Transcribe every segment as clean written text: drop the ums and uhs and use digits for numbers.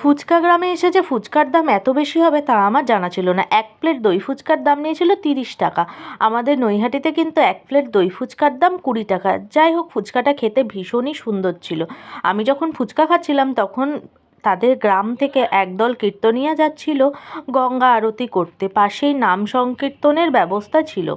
ফুচকা গ্রামে এসে যে ফুচকার দাম এত বেশি হবে তা আমার জানা ছিল না। এক প্লেট দই ফুচকার দাম নিয়েছিল 30 টাকা। আমাদের নৈহাটিতে কিন্তু এক প্লেট দই ফুচকার দাম 20 টাকা। যাই হোক, ফুচকাটা খেতে ভীষণই সুন্দর ছিল। আমি যখন ফুচকা খাচ্ছিলাম তখন তাদের গ্রাম থেকে একদল কীর্তনিয়া যাচ্ছিল গঙ্গা আরতি করতে। পাশেই নাম সংকীর্তনের ব্যবস্থা ছিল।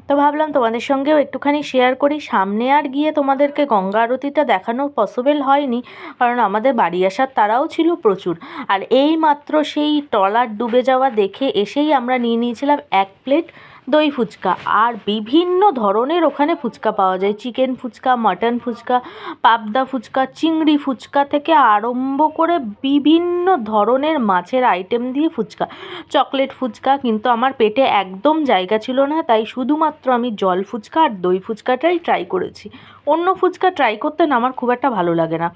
তো ভাবলাম তোমাদের সঙ্গেও একটুখানি শেয়ার করি। সামনে আর গিয়ে তোমাদেরকে গঙ্গা আরতিটা দেখানো পসিবল হয়নি, কারণ আমাদের বাড়ি আসার তাড়াও ছিল প্রচুর। আর এই মাত্র সেই ট্রলার ডুবে যাওয়া দেখে এসেই আমরা নিয়ে নিয়েছিলাম এক প্লেট দই ফুচকা। আর বিভিন্ন ধরনের ওখানে ফুচকা পাওয়া যায়, চিকেন ফুচকা, মাটন ফুচকা, পাবদা ফুচকা, চিংড়ি ফুচকা থেকে আরম্ভ করে বিভিন্ন ধরনের মাছের আইটেম দিয়ে ফুচকা, চকলেট ফুচকা। কিন্তু আমার পেটে একদম জায়গা ছিল না, তাই শুধুমাত্র আমি জল ফুচকা আর দই ফুচকাটাই ট্রাই করেছি। অন্য ফুচকা ট্রাই করতে না আমার খুব একটা ভালো লাগে না।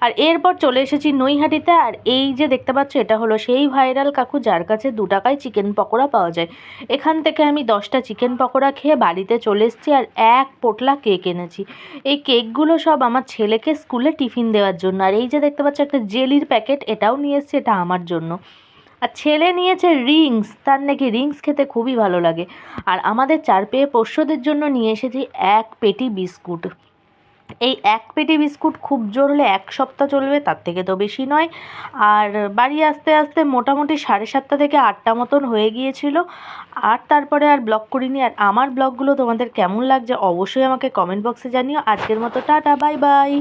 আর এরপর চলে এসেছি নৈহাটিতে। আর এই যে দেখতে পাচ্ছ, এটা হলো সেই ভাইরাল কাকু যার কাছে 2 টাকায় চিকেন পকোড়া পাওয়া যায়। এখান থেকে আমি 10টা চিকেন পকোড়া খেয়ে বাড়িতে চলে এসেছি আর এক পোটলা কেক এনেছি। এই কেকগুলো সব আমার ছেলেকে স্কুলে টিফিন দেওয়ার জন্য। আর এই যে দেখতে পাচ্ছ একটা জেলির প্যাকেট, এটাও নিয়ে এসেছি, এটা আমার জন্য। আর ছেলে নিয়েছে রিংস, তার নাকি রিংস খেতে খুবই ভালো লাগে। আর আমাদের 4 পেয়ে পোষ্যদের জন্য নিয়ে এসেছি এক পেটি বিস্কুট। এই এক পেটি বিস্কুট খুব জোর হলে 1 সপ্তাহ চলবে, তার থেকে তো বেশি নয়। আর বাড়ি আসতে আসতে মোটামুটি 7:30 থেকে 8টা মতন হয়ে গিয়েছিল। আর তারপরে আর ব্লগ করিনি। আর আমার ব্লগগুলো তোমাদের কেমন লাগছে অবশ্যই আমাকে কমেন্ট বক্সে জানিও। আজকের মতো টাটা, বাই বাই।